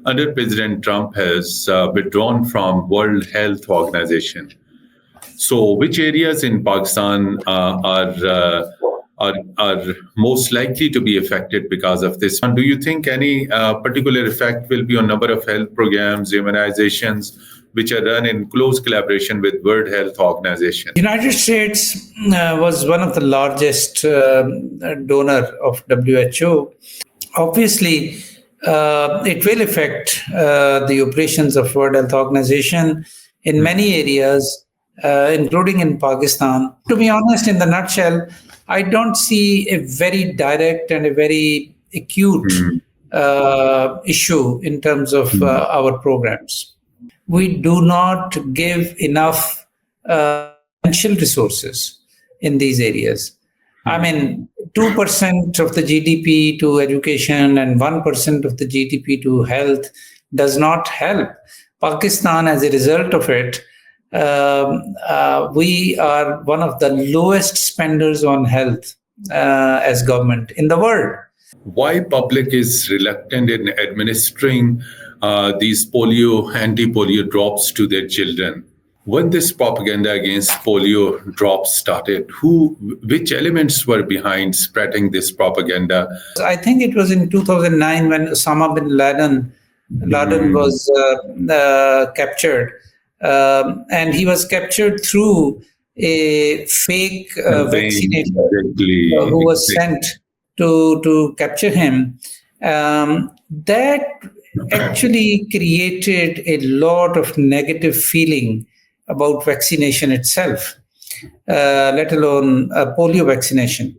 under President Trump has withdrawn from World Health Organization. So, which areas in Pakistan are most likely to be affected because of this? And do you think any particular effect will be on number of health programs, immunizations, which are run in close collaboration with World Health Organization? United States was one of the largest donor of WHO. Obviously, it will affect the operations of World Health Organization in many areas, including in Pakistan. To be honest, in the nutshell, I don't see a very direct and a very acute issue in terms of our programs. We do not give enough financial resources in these areas. I mean, 2% of the GDP to education and 1% of the GDP to health does not help. Pakistan, as a result of it, we are one of the lowest spenders on health as government in the world. Why public is reluctant in administering these anti-polio drops to their children? When this propaganda against polio drops started, which elements were behind spreading this propaganda? I think it was in 2009 when Osama bin Laden was captured. And he was captured through a fake vaccinator who was sent to capture him. That actually created a lot of negative feeling about vaccination itself, let alone polio vaccination.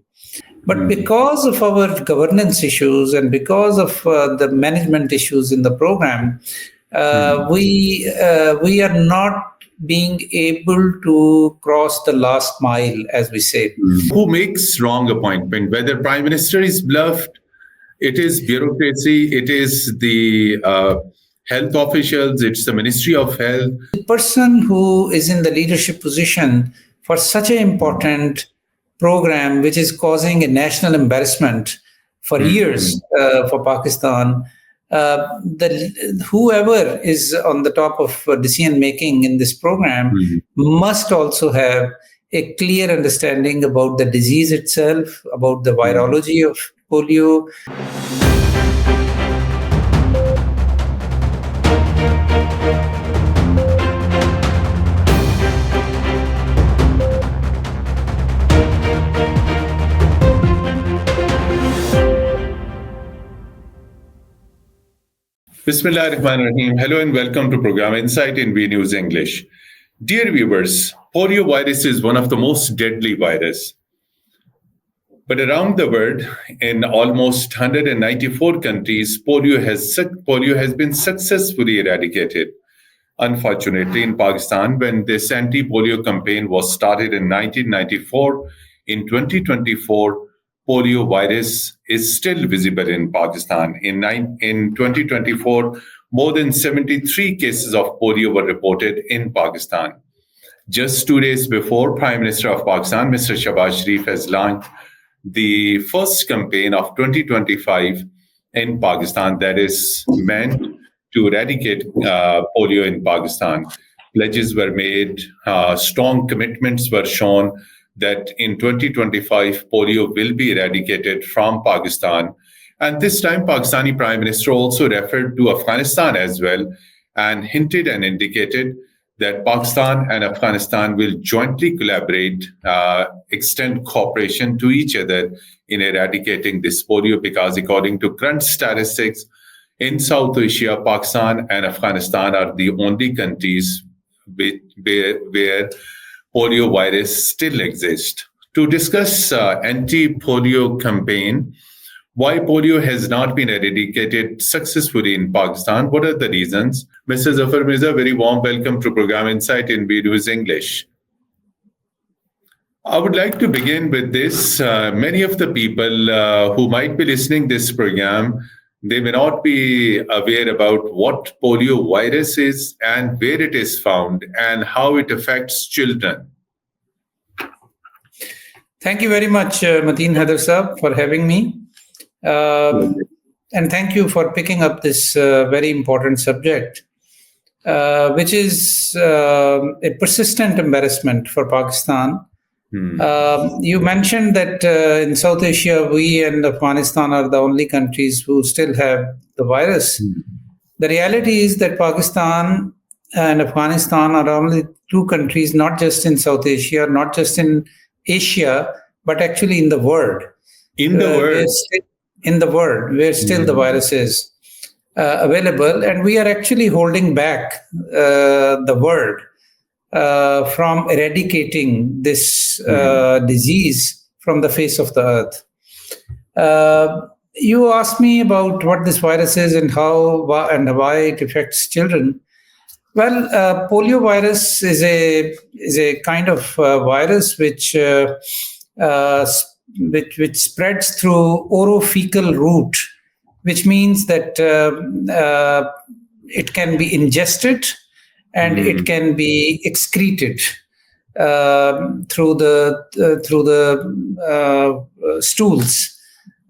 But because of our governance issues and because of the management issues in the program, we are not being able to cross the last mile, as we say. Who makes wrong appointment? Whether Prime Minister is bluffed, it is bureaucracy, it is the health officials, it's the Ministry of Health. The person who is in the leadership position for such an important program, which is causing a national embarrassment for years for Pakistan, whoever is on the top of decision making in this program must also have a clear understanding about the disease itself, about the virology of polio. Bismillah ar-Rahman ar-Rahim. Hello and welcome to program Insight in V News English. Dear viewers, polio virus is one of the most deadly virus. But around the world, in almost 194 countries, polio has been successfully eradicated. Unfortunately, in Pakistan, when this anti-polio campaign was started in 1994, in 2024, polio virus is still visible in Pakistan. In 2024, more than 73 cases of polio were reported in Pakistan. Just 2 days before, Prime Minister of Pakistan, Mr. Shahbaz Sharif, has launched the first campaign of 2025 in Pakistan that is meant to eradicate polio in Pakistan. Pledges were made, strong commitments were shown that in 2025, polio will be eradicated from Pakistan. And this time, Pakistani Prime Minister also referred to Afghanistan as well and hinted and indicated that Pakistan and Afghanistan will jointly collaborate, extend cooperation to each other in eradicating this polio, because according to current statistics, in South Asia, Pakistan and Afghanistan are the only countries where polio virus still exists. To discuss anti-polio campaign, why polio has not been eradicated successfully in Pakistan, what are the reasons? Mr. Zafar, Mirza, very warm welcome to program Insight in V News English. I would like to begin with this. Many of the people who might be listening this program, they may not be aware about what polio virus is and where it is found and how it affects children. Thank you very much, Mateen, Haider sir, for having me. and thank you for picking up this very important subject, which is a persistent embarrassment for Pakistan. You mentioned that in South Asia, we and Afghanistan are the only countries who still have the virus. The reality is that Pakistan and Afghanistan are only two countries, not just in South Asia, not just in Asia, but actually in the world. In the world. In the world, where still the virus is available, and we are actually holding back the world from eradicating this disease from the face of the earth. You asked me about what this virus is and how and why it affects children. Well, polio virus is a kind of virus which spreads through orophycal route, which means that it can be ingested and it can be excreted through the stools,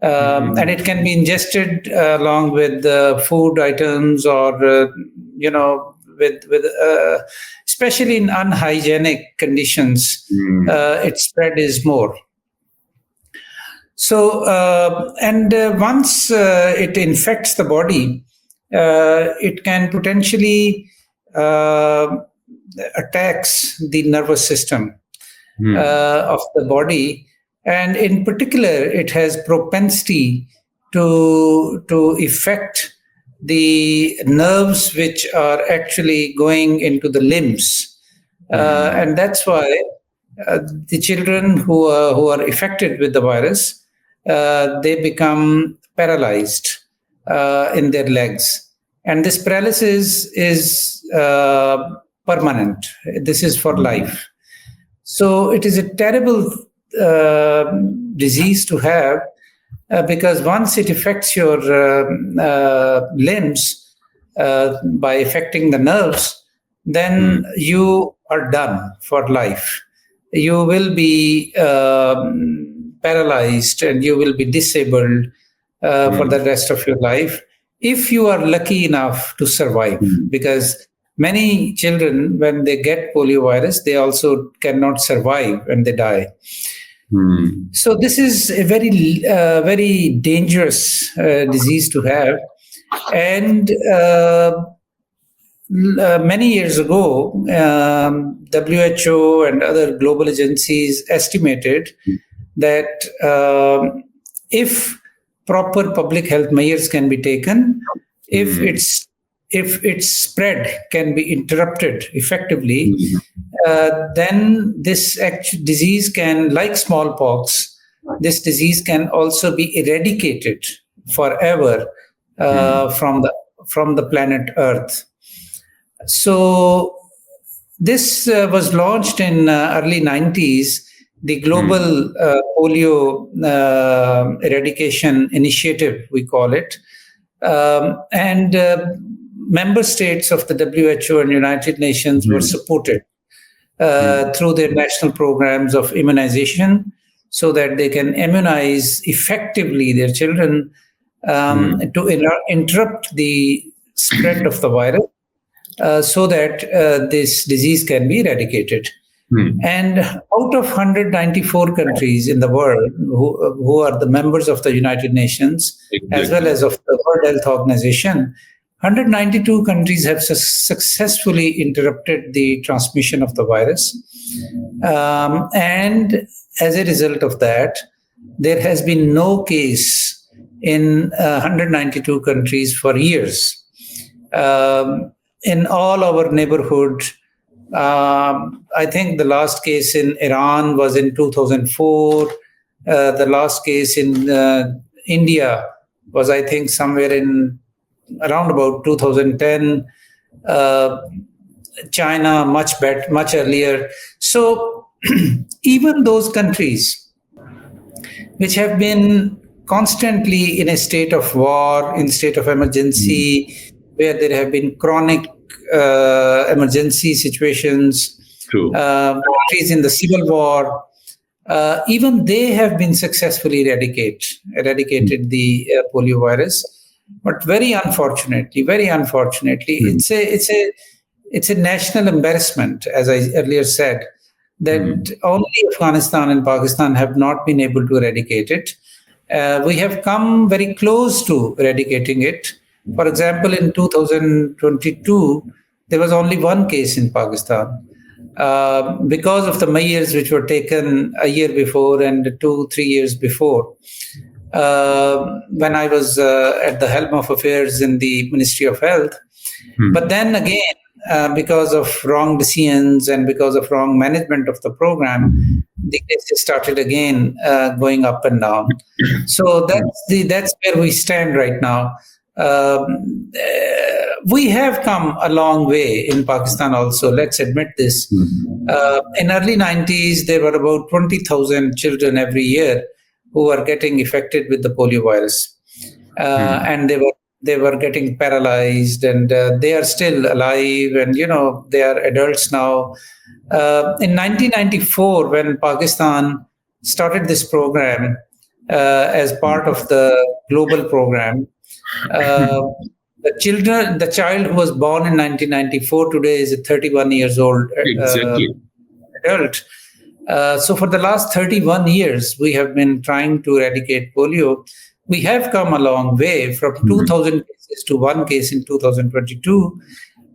and it can be ingested along with food items or with especially in unhygienic conditions, its spread is more. So, once it infects the body, it can potentially attacks the nervous system of the body, and in particular, it has propensity to affect the nerves which are actually going into the limbs, and that's why the children who are affected with the virus, they become paralyzed in their legs, and this paralysis is permanent. This is for life. So it is a terrible disease to have, because once it affects your limbs by affecting the nerves, then you are done for life. You will be paralyzed and you will be disabled for the rest of your life, if you are lucky enough to survive. Because many children, when they get poliovirus, they also cannot survive and they die. So this is a very dangerous disease to have. And many years ago, WHO and other global agencies estimated that if proper public health measures can be taken, if its spread can be interrupted effectively, then this disease can, like smallpox, this disease can also be eradicated forever from the planet Earth. So this was launched in early 90s, the Global Polio Eradication Initiative, we call it. And member states of the WHO and United Nations were supported through their national programs of immunization, so that they can immunize effectively their children to interrupt the spread of the virus, so that this disease can be eradicated. And out of 194 countries in the world who are the members of the United Nations, as well as of the World Health Organization, 192 countries have successfully interrupted the transmission of the virus. And as a result of that, there has been no case in 192 countries for years. In all our neighborhood, I think the last case in Iran was in 2004. The last case in India was, I think, somewhere in around about 2010. China much earlier. So even those countries which have been constantly in a state of war, in state of emergency, where there have been chronic emergency situations, countries in the civil war, even they have been successfully eradicated the polio virus. But very unfortunately, it's a national embarrassment, as I earlier said, that only Afghanistan and Pakistan have not been able to eradicate it. We have come very close to eradicating it. For example, in 2022, there was only one case in Pakistan. Because of the measures which were taken a year before and 2-3 years before, when I was at the helm of affairs in the Ministry of Health. But then again, because of wrong decisions and because of wrong management of the program, the cases started again going up and down. So that's where we stand right now. We have come a long way in Pakistan also, let's admit this. In early 90s, there were about 20,000 children every year who were getting affected with the polio virus. And they were getting paralyzed, and they are still alive, and they are adults now. In 1994, when Pakistan started this program as part of the global program, the child who was born in 1994 today is a 31 years old adult. So for the last 31 years, we have been trying to eradicate polio. We have come a long way from 2,000 cases to one case in 2022.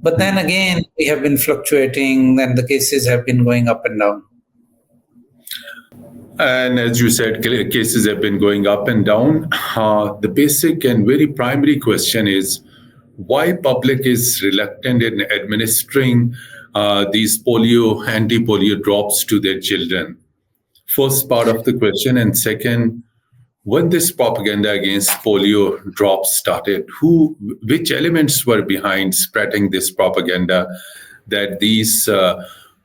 But then again, we have been fluctuating and the cases have been going up and down. And as you said, cases have been going up and down. The basic and very primary question is why public is reluctant in administering these anti-polio drops to their children. First part of the question. And second, when this propaganda against polio drops started, which elements were behind spreading this propaganda that these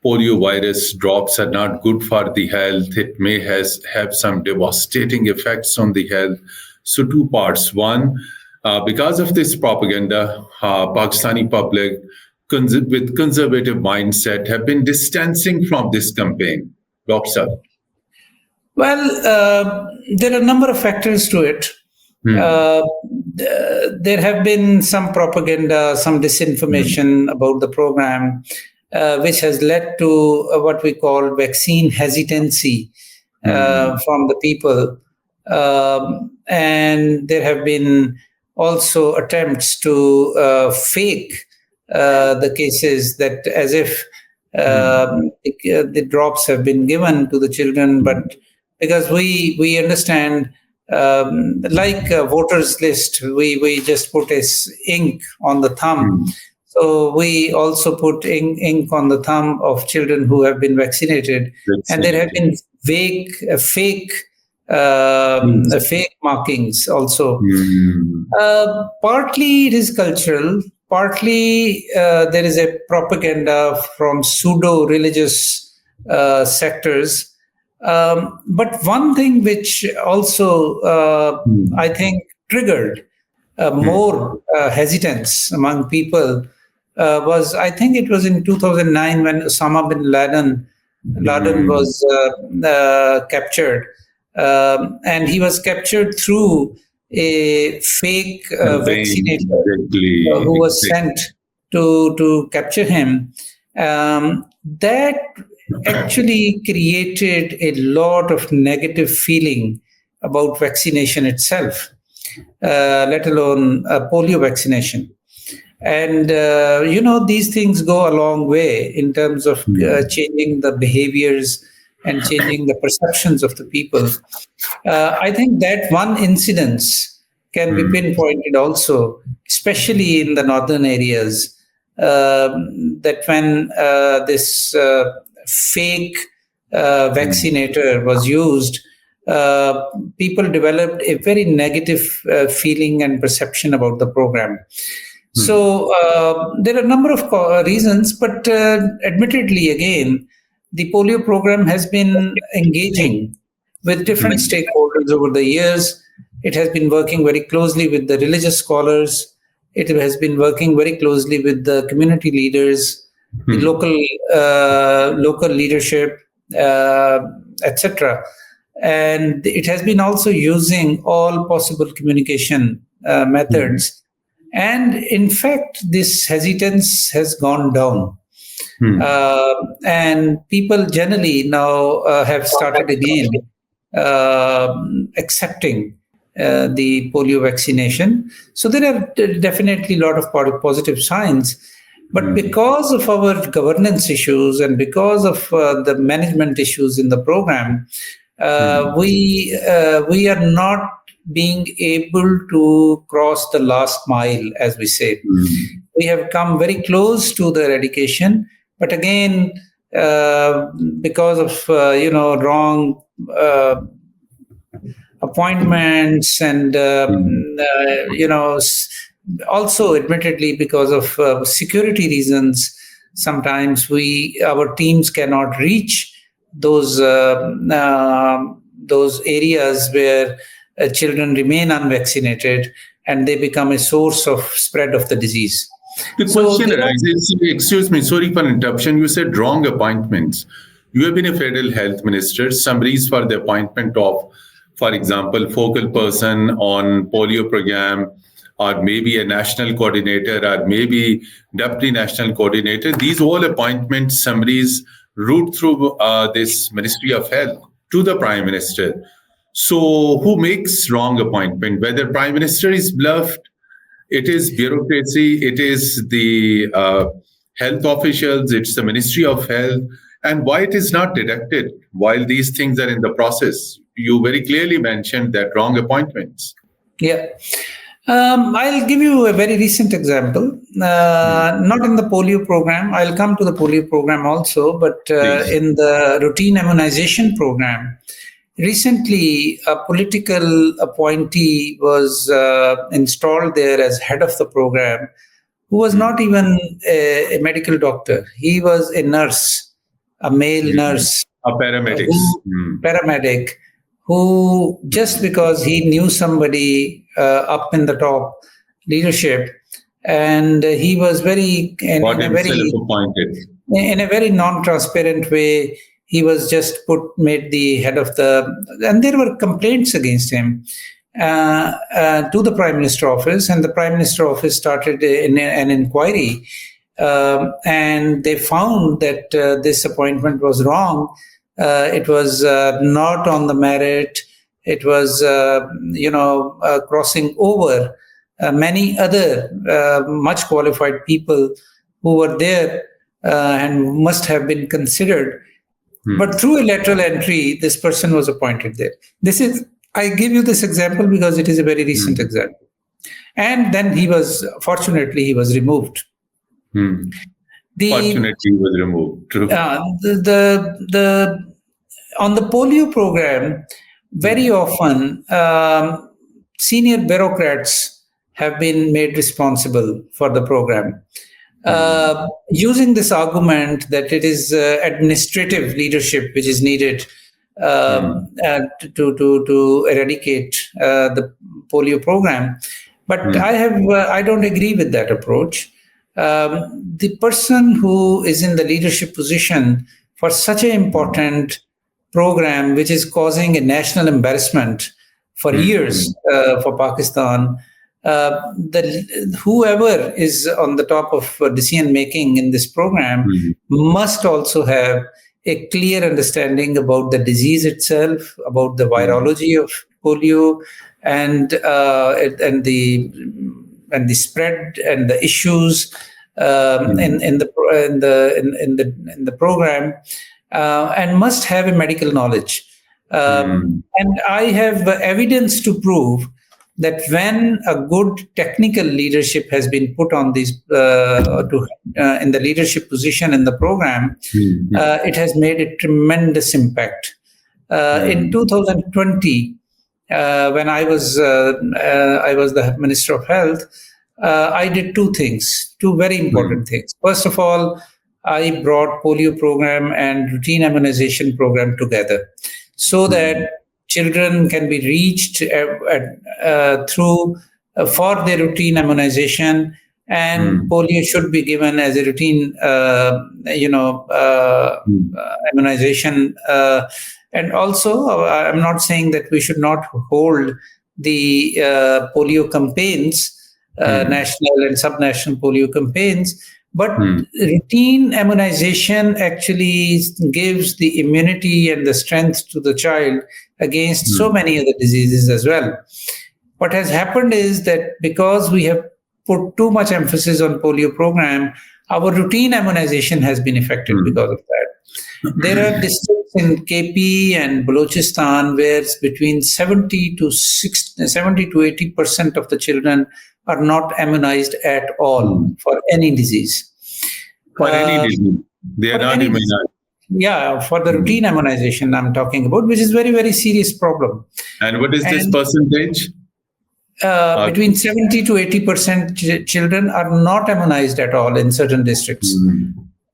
polio virus drops are not good for the health? It may have some devastating effects on the health. So two parts. One, because of this propaganda, Pakistani public with conservative mindset have been distancing from this campaign. Dr. Sir. Well, there are a number of factors to it. There have been some propaganda, some disinformation about the program, which has led to what we call vaccine hesitancy from the people. And there have been also attempts to fake the cases, that as if the drops have been given to the children, but because we understand, like a voters list, we just put ink on the thumb. So we also put ink on the thumb of children who have been vaccinated. And there have been fake markings also. Partly it is cultural, partly there is a propaganda from pseudo-religious sectors. But one thing which also, I think, triggered more hesitance among people was, I think it was in 2009 when Osama bin Laden was captured. And he was captured through a fake vaccinator who was sent to capture him. That actually created a lot of negative feeling about vaccination itself, let alone polio vaccination. And, these things go a long way in terms of changing the behaviors and changing the perceptions of the people. I think that one incidence can be pinpointed also, especially in the northern areas, that when this fake vaccinator was used, people developed a very negative feeling and perception about the program. So there are a number of reasons, but admittedly, again, the polio program has been engaging with different stakeholders over the years. It has been working very closely with the religious scholars. It has been working very closely with the community leaders, the local leadership, etc. And it has been also using all possible communication methods. And in fact, this hesitance has gone down. And people generally now have started again accepting the polio vaccination. So there are definitely a lot of positive signs. But because of our governance issues and because of the management issues in the program, we are not being able to cross the last mile, as we say. We have come very close to the eradication, but again, because of wrong appointments and also admittedly because of security reasons, sometimes our teams cannot reach those areas where children remain unvaccinated and they become a source of spread of the disease. The question arises, excuse me, sorry for interruption. You said wrong appointments. You have been a federal health minister. Summaries for the appointment of, for example, focal person on polio program, or maybe a national coordinator, or maybe deputy national coordinator. These all appointment summaries route through this Ministry of Health to the Prime Minister. So who makes wrong appointment? Whether Prime Minister is bluffed, it is bureaucracy, it is the health officials, it's the Ministry of Health, and why it is not deducted while these things are in the process. You very clearly mentioned that wrong appointments. Yeah. I'll give you a very recent example, not in the polio program. I'll come to the polio program also, but in the routine immunization program. Recently, a political appointee was installed there as head of the program, who was not even a medical doctor. He was a nurse, a male nurse. A paramedic. Paramedic, who just because he knew somebody up in the top leadership, and he was very in a very non-transparent way. He was just made the head of and there were complaints against him to the Prime Minister office, and the Prime Minister office started an inquiry, and they found that this appointment was wrong. It was not on the merit. It was, crossing over many other much qualified people who were there and must have been considered. But through a lateral entry, this person was appointed there. I give you this example because it is a very recent example. And then fortunately, he was removed. Fortunately, he was removed. True. On the polio program, very often senior bureaucrats have been made responsible for the program, using this argument that it is administrative leadership which is needed to eradicate the polio program. But I don't agree with that approach. The person who is in the leadership position for such an important program, which is causing a national embarrassment for years for Pakistan, whoever is on the top of decision making in this program must also have a clear understanding about the disease itself, about the virology of polio, and the spread and the issues in the program, and must have a medical knowledge. And I have evidence to prove that when a good technical leadership has been put on these in the leadership position in the program, it has made a tremendous impact. In 2020, when I was the Minister of Health, I did two very important things. First of all, I brought polio program and routine immunization program together so that children can be reached through for their routine immunization, and polio should be given as a routine, immunization. And also, I'm not saying that we should not hold the polio campaigns, national and subnational polio campaigns. But routine immunization actually gives the immunity and the strength to the child against so many other diseases as well. What has happened is that because we have put too much emphasis on polio program, our routine immunization has been affected because of that. There are districts in KP and Balochistan where between 70 to 80% of the children are not immunized at all for any disease. For any disease, they are not immunized. Yeah, for the routine immunization I'm talking about, which is very, very serious problem. And what is this percentage? Between 70 to 80% children are not immunized at all in certain districts.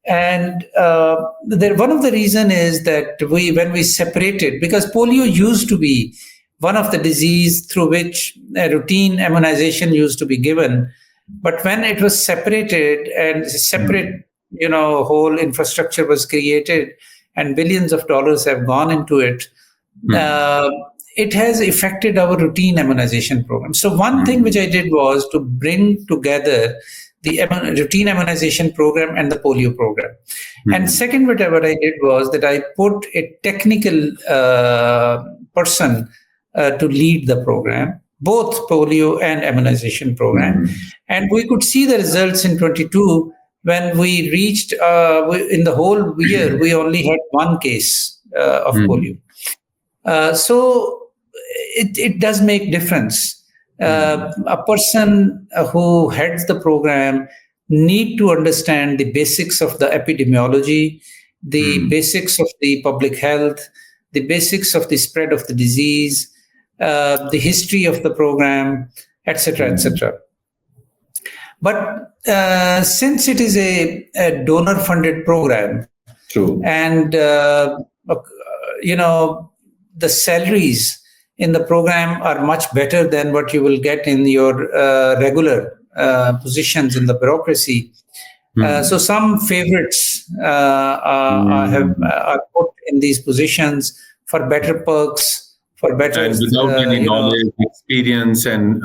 And one of the reasons is that when we separated, because polio used to be one of the disease through which routine immunization used to be given, but when it was separated and separate, whole infrastructure was created and billions of dollars have gone into it, it has affected our routine immunization program. So one thing which I did was to bring together the routine immunization program and the polio program. And second, what I did was that I put a technical person to lead the program, both polio and immunization program. And we could see the results in 22 when we reached, in the whole year, we only had one case of polio. So it does make difference. A person who heads the program need to understand the basics of the epidemiology, the basics of the public health, the basics of the spread of the disease, the history of the program, etc., etc. But since it is a donor-funded program, and the salaries in the program are much better than what you will get in your regular positions in the bureaucracy. So some favorites are put in these positions for better perks, for better, and without any knowledge, experience, and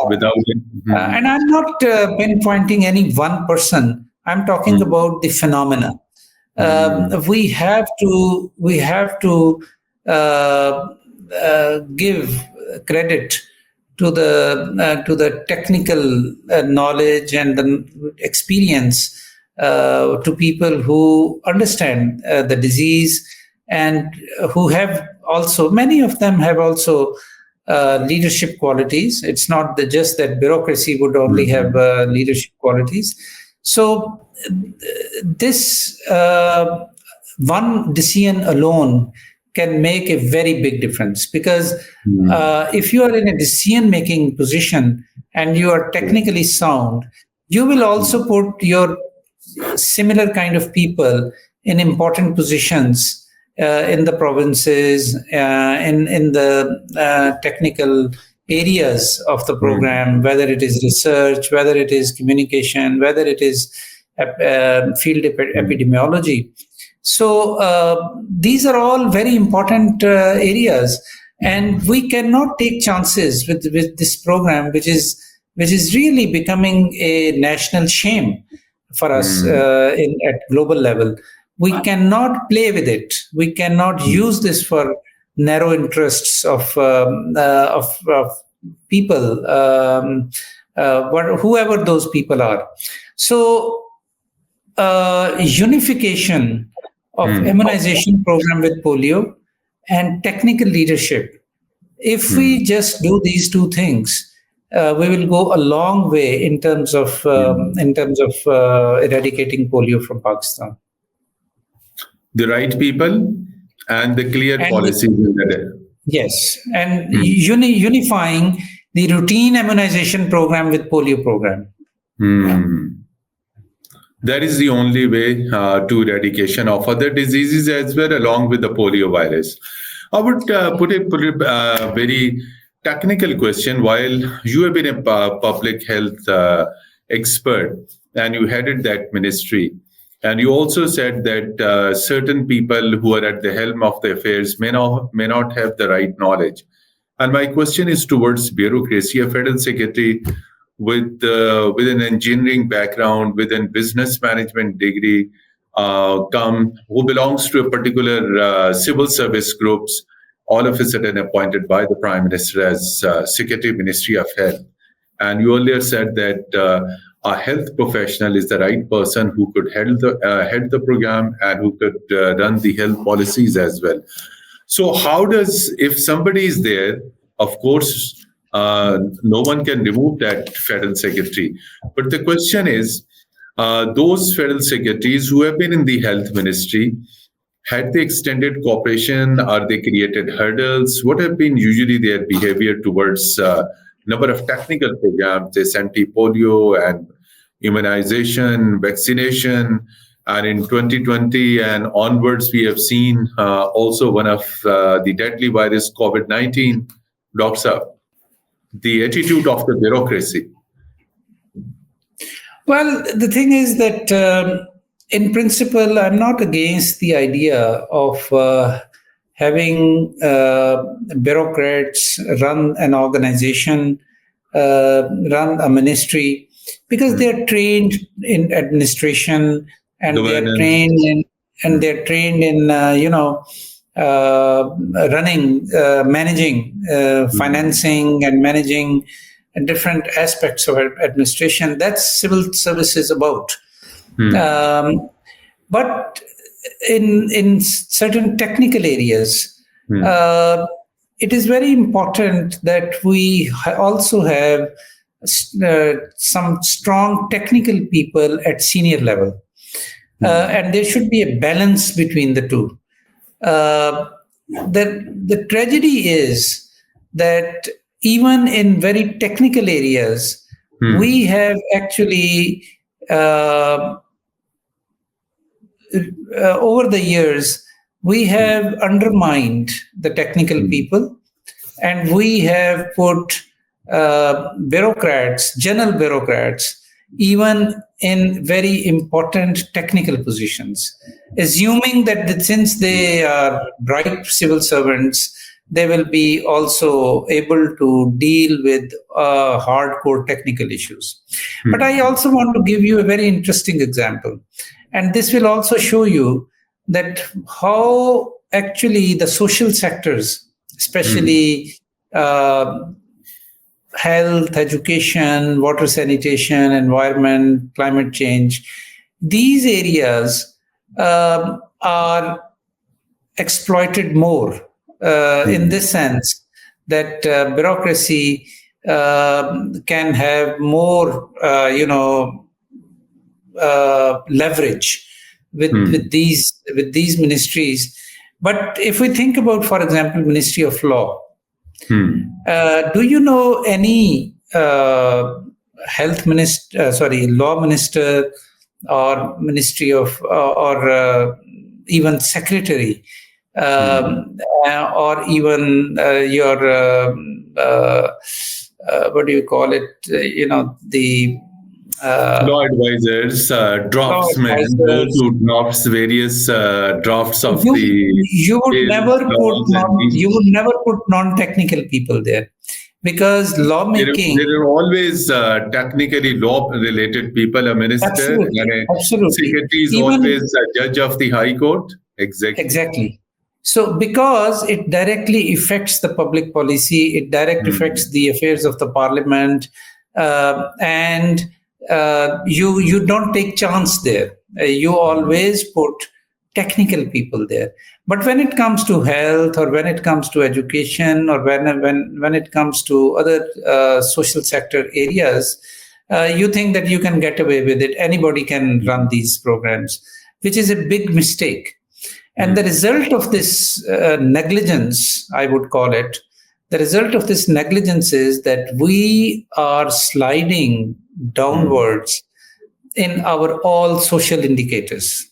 without it. And I'm not pinpointing any one person. I'm talking about the phenomena. We have to give credit to the technical knowledge and the experience to people who understand the disease, and who have also, many of them have also leadership qualities. It's not just that bureaucracy would only have leadership qualities. So this one decision alone can make a very big difference, because if you are in a decision-making position and you are technically sound, you will also put your similar kind of people in important positions in the provinces, in the technical areas of the program, whether it is research, whether it is communication, whether it is field epidemiology. So these are all very important areas, and we cannot take chances with this program, which is really becoming a national shame for us at global level. We cannot play with it. We cannot use this for narrow interests of people, whoever those people are. So unification of immunization program with polio and technical leadership. If we just do these two things, we will go a long way in terms of eradicating polio from Pakistan. The right people and the clear policies in the yes, and unifying the routine immunization program with polio program. That is the only way to eradication of other diseases as well, along with the polio virus. I would put a very technical question. While you have been a public health expert and you headed that ministry, and you also said that certain people who are at the helm of the affairs may not have the right knowledge. And my question is towards bureaucracy. A federal secretary with an engineering background, with a business management degree, come who belongs to a particular civil service groups, all of a sudden appointed by the Prime Minister as Secretary Ministry of Health. And you earlier said that a health professional is the right person who could head the program and who could run the health policies as well. So, how does, if somebody is there, of course, no one can remove that federal secretary. But the question is, those federal secretaries who have been in the health ministry, had they extended cooperation? Are they created hurdles? What have been usually their behavior towards number of technical programs, this anti-polio and immunization, vaccination? And in 2020 and onwards, we have seen also one of the deadly virus, COVID-19, docks up. The attitude of the bureaucracy. Well, the thing is that in principle, I'm not against the idea of having bureaucrats run an organization, run a ministry, because they're trained in administration and they're trained in running, managing, financing, and managing different aspects of administration. That's civil service is about. But in certain technical areas, it is very important that we also have some strong technical people at senior level. And there should be a balance between the two. The tragedy is that even in very technical areas, we have actually, over the years, we have undermined the technical people, and we have put bureaucrats, general bureaucrats, even in very important technical positions, assuming that since they are bright civil servants, they will be also able to deal with hardcore technical issues. But I also want to give you a very interesting example. And this will also show you that how actually the social sectors, especially health, education, water sanitation, environment, climate change, these areas are exploited more in this sense that bureaucracy can have more, leverage with these ministries. But if we think about, for example, Ministry of Law, do you know any law minister or ministry of or even secretary or even your what do you call it? The law advisors, draftsmen, those who drafts various drafts of you would never put non-technical people there, because lawmaking. There are always technically law-related people. A minister Absolutely. and a Absolutely. secretary is always a judge of the High Court. Exactly. So, because it directly affects the public policy, it directly affects the affairs of the parliament, and you don't take chance there. You always put technical people there. But when it comes to health, or when it comes to education, or when it comes to other social sector areas, you think that you can get away with it. Anybody can run these programs, which is a big mistake. And the result of this negligence, I would call it, the result of this negligence is that we are sliding downwards in our all social indicators.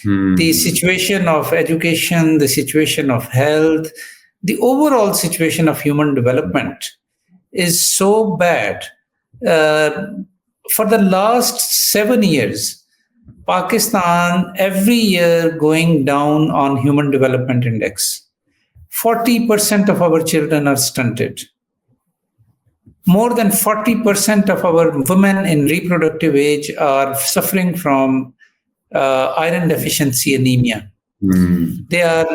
The situation of education, the situation of health, the overall situation of human development is so bad. For the last 7 years, Pakistan every year going down on Human Development Index. 40% of our children are stunted. More than 40% of our women in reproductive age are suffering from iron deficiency anemia. They are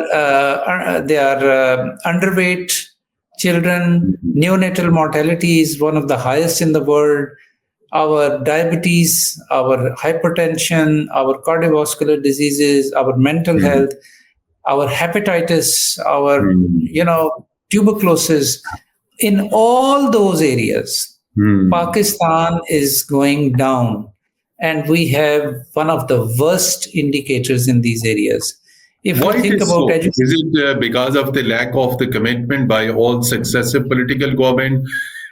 underweight children. Neonatal mortality is one of the highest in the world. Our diabetes, our hypertension, our cardiovascular diseases, our mental health, our hepatitis, our tuberculosis, in all those areas, Pakistan is going down, and we have one of the worst indicators in these areas. If Why we it think is about so? education, Is it because of the lack of the commitment by all successive political government?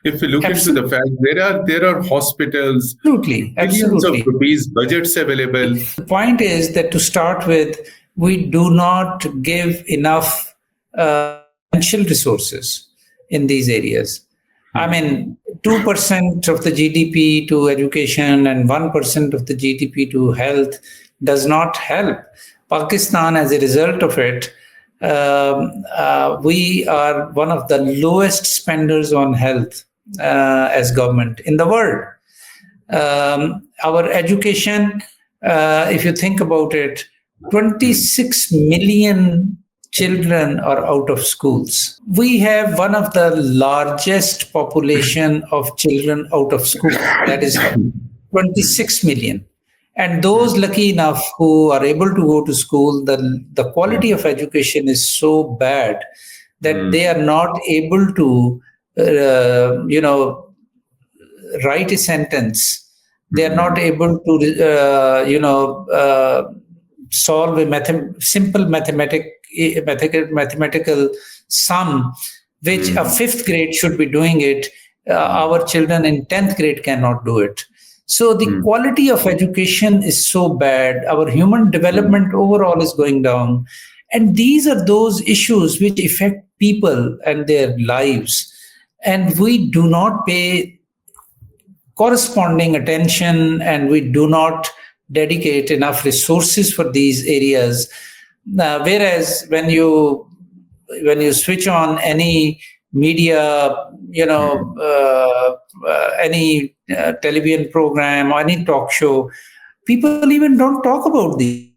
If we look into the fact, there are hospitals, billions of absolutely. rupees budgets available. The point is that to start with, we do not give enough financial resources in these areas. I mean, 2% of the GDP to education and 1% of the GDP to health does not help. Pakistan, as a result of it, we are one of the lowest spenders on health as government in the world. Our education, if you think about it, 26 million children are out of schools. We have one of the largest population of children out of school. That is 26 million. And those lucky enough who are able to go to school, the quality of education is so bad that they are not able to, write a sentence. They are not able to, solve a simple mathematical sum, which a fifth grade should be doing it. Our children in 10th grade cannot do it. So the quality of education is so bad. Our human development overall is going down. And these are those issues which affect people and their lives. And we do not pay corresponding attention, and we do not dedicate enough resources for these areas. Whereas when you switch on any media, any television program or any talk show, people even don't talk about these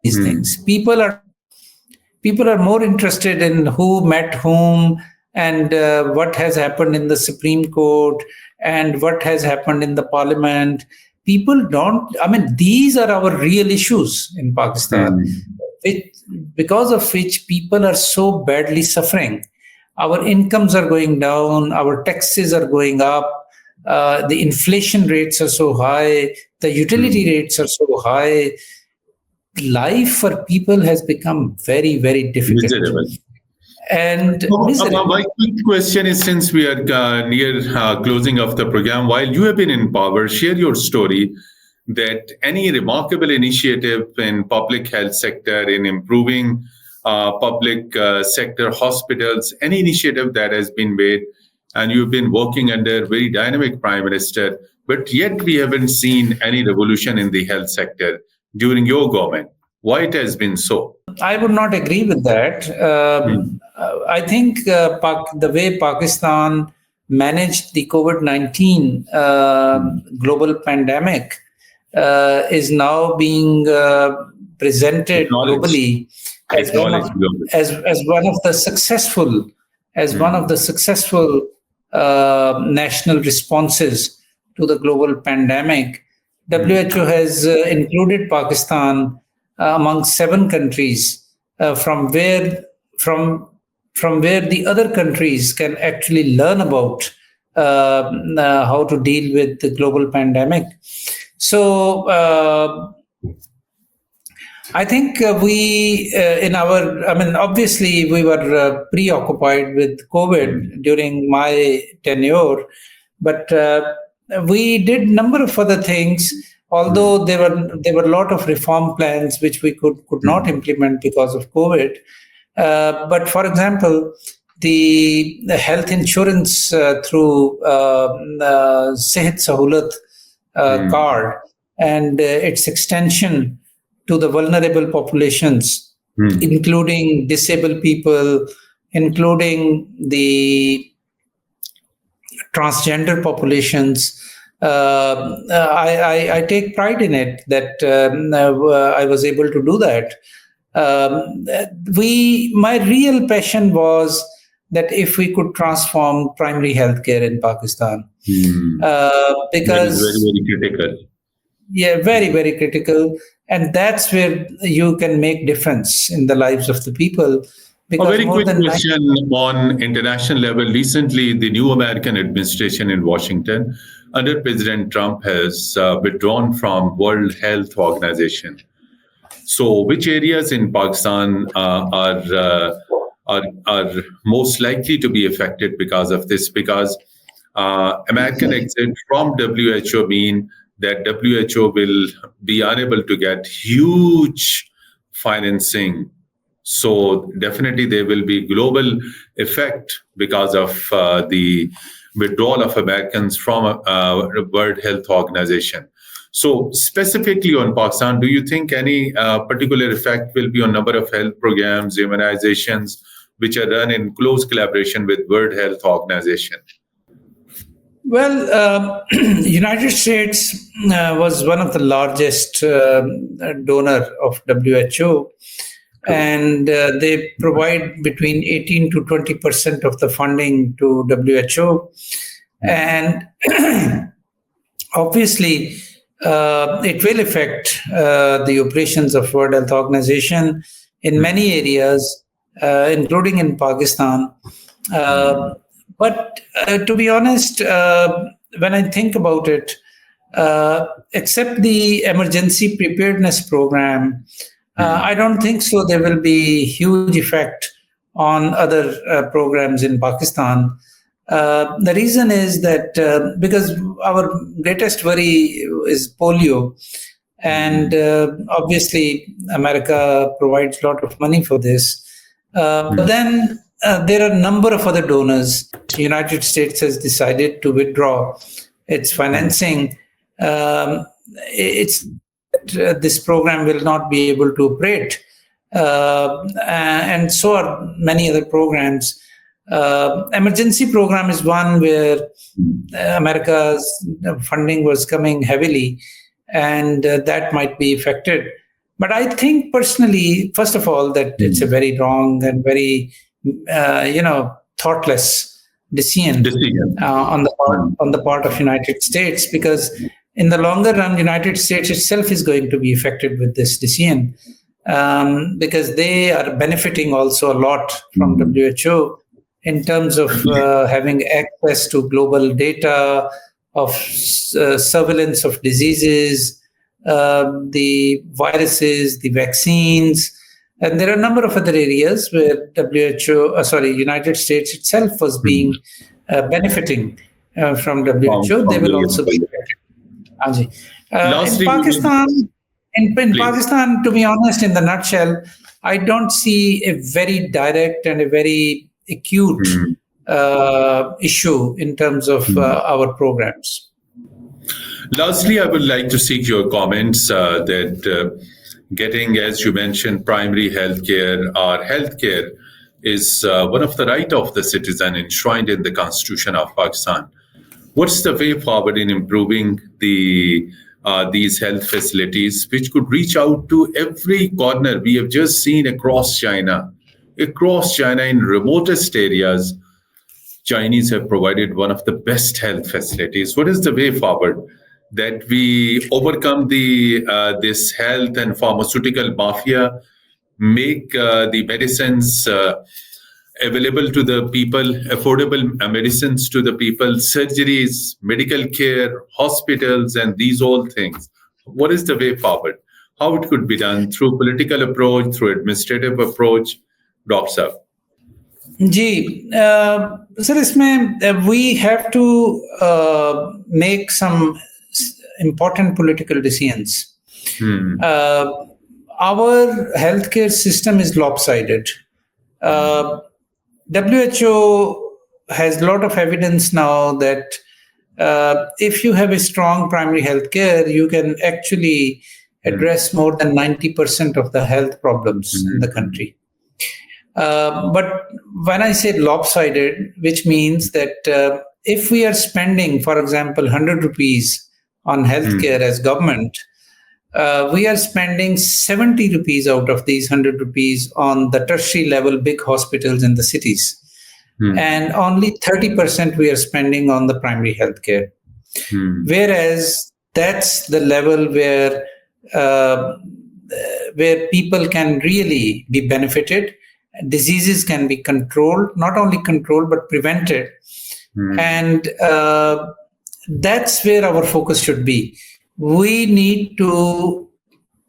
things. People are more interested in who met whom and what has happened in the Supreme Court and what has happened in the parliament. People don't, these are our real issues in Pakistan, because of which people are so badly suffering. Our incomes are going down, our taxes are going up, the inflation rates are so high, the utility rates are so high. Life for people has become very, very difficult. Miserable. And my quick question is, since we are near closing of the program, while you have been in power, share your story that any remarkable initiative in public health sector, in improving public sector hospitals, any initiative that has been made, and you've been working under very dynamic prime minister, but yet we haven't seen any revolution in the health sector during your government. Why it has been so? I would not agree with that. I think the way Pakistan managed the COVID-19 global pandemic is now being presented globally as one of the successful national responses to the global pandemic. WHO has included Pakistan among 7 countries from where the other countries can actually learn about how to deal with the global pandemic. So I think obviously we were preoccupied with COVID during my tenure, but we did a number of other things. Although there were a lot of reform plans which we could not implement because of COVID. But for example, the health insurance through Sehat Sahulat card and its extension to the vulnerable populations, including disabled people, including the transgender populations. I take pride in it that I was able to do that. My real passion was that if we could transform primary healthcare in Pakistan, That is very, because very critical. yeah, very, very critical, and that's where you can make difference in the lives of the people. A Because very more quick than 90, question on international level. Recently, the new American administration in Washington under President Trump has withdrawn from World Health Organization. So, which areas in Pakistan are most likely to be affected because of this? Because American exit from WHO mean that WHO will be unable to get huge financing. So definitely there will be global effect because of the withdrawal of Americans from World Health Organization. So specifically on Pakistan, do you think any particular effect will be on number of health programs, immunizations, which are run in close collaboration with World Health Organization? well, United States was one of the largest donor of WHO, and they provide between 18 to 20% of the funding to WHO, and obviously it will affect the operations of World Health Organization in many areas, including in Pakistan. But to be honest, when I think about it, except the emergency preparedness program, I don't think so. There will be huge effect on other programs in Pakistan. The reason is that because our greatest worry is polio, and obviously America provides a lot of money for this. But then there are a number of other donors. The United States has decided to withdraw its financing. This program will not be able to operate, and so are many other programs. Emergency program is one where America's funding was coming heavily, and that might be affected. But I think personally, first of all, that it's a very wrong and very, thoughtless decision on the part of United States, because in the longer run, United States itself is going to be affected with this decision, because they are benefiting also a lot from WHO in terms of having access to global data of surveillance of diseases, the viruses, the vaccines. And there are a number of other areas where United States itself was being benefiting from WHO. They will also be affected. In Pakistan, Pakistan, to be honest, in the nutshell, I don't see a very direct and a very acute issue in terms of our programs. Lastly, I would like to seek your comments that getting, as you mentioned, primary healthcare or healthcare is one of the right of the citizen enshrined in the Constitution of Pakistan. What's the way forward in improving these health facilities, which could reach out to every corner? We have just seen across China in remotest areas, Chinese have provided one of the best health facilities. What is the way forward that we overcome this health and pharmaceutical mafia, make the medicines available to the people, affordable medicines to the people, surgeries, medical care, hospitals, and these all things? What is the way forward? How it could be done through political approach, through administrative approach? Dr. Sir. Ji sir, इसमें we have to make some important political decisions. Our healthcare system is lopsided. WHO has a lot of evidence now that if you have a strong primary healthcare, you can actually address more than 90% of the health problems in the country. But when I say lopsided, which means that if we are spending, for example, 100 rupees on healthcare as government, we are spending 70 rupees out of these 100 rupees on the tertiary level big hospitals in the cities. And only 30% we are spending on the primary healthcare. Whereas that's the level where people can really be benefited. Diseases can be controlled, not only controlled, but prevented. And that's where our focus should be. We need to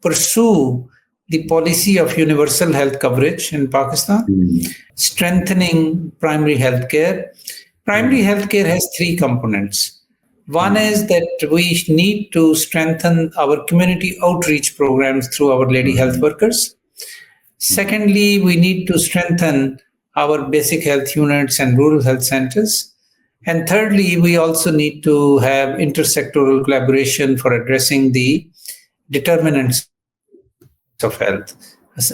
pursue the policy of universal health coverage in Pakistan, strengthening primary healthcare. Primary healthcare has three components. One is that we need to strengthen our community outreach programs through our lady health workers. Secondly, we need to strengthen our basic health units and rural health centers. And thirdly, we also need to have intersectoral collaboration for addressing the determinants of health.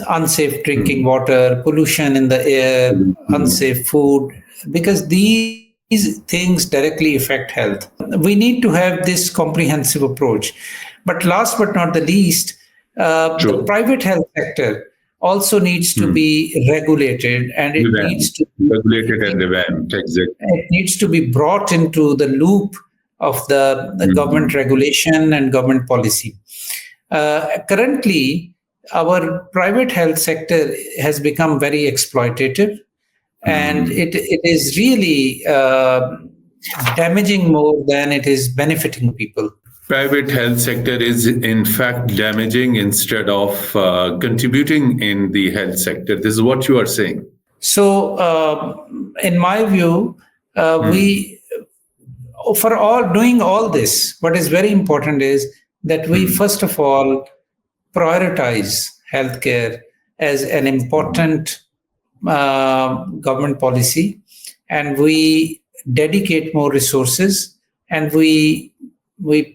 Unsafe drinking water, pollution in the air, unsafe food, because these things directly affect health. We need to have this comprehensive approach. But last but not the least, the private health sector also needs to be regulated, and it needs to be regulated and revamped. Exactly. It needs to be brought into the loop of the government regulation and government policy. Currently, our private health sector has become very exploitative, and it is really damaging more than it is benefiting people. Private health sector is in fact damaging instead of contributing in the health sector. This is what you are saying. So, in my view, we, for all doing all this, what is very important is that we first of all prioritize healthcare as an important government policy, and we dedicate more resources, and we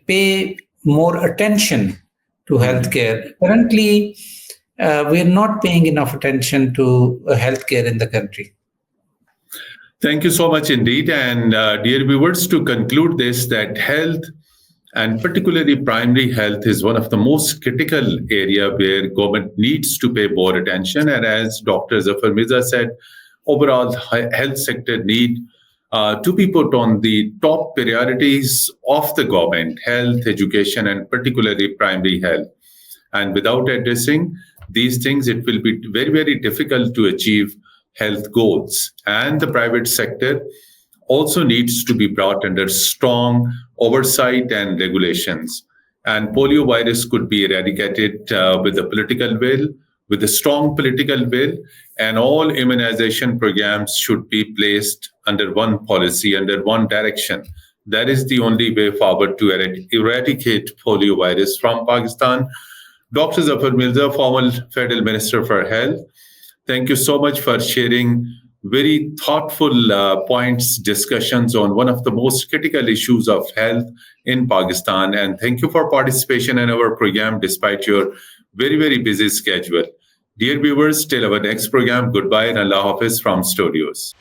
pay more attention to healthcare. Currently, we are not paying enough attention to healthcare in the country. Thank you so much indeed. And dear viewers, to conclude this, that health, and particularly primary health, is one of the most critical area where government needs to pay more attention. And as Dr. Zafar Mirza said, overall health sector need to be put on the top priorities of the government: health, education, and particularly primary health. And without addressing these things, it will be very, very difficult to achieve health goals. And the private sector also needs to be brought under strong oversight and regulations. And polio virus could be eradicated with the political will, with a strong political will, and all immunization programs should be placed under one policy, under one direction. That is the only way forward to eradicate polio virus from Pakistan. Dr. Zafar Mirza, former Federal Minister for Health, thank you so much for sharing very thoughtful points, discussions on one of the most critical issues of health in Pakistan. And thank you for participation in our program despite your very, very busy schedule. Dear viewers, till our next program, goodbye and Allah Hafiz from studios.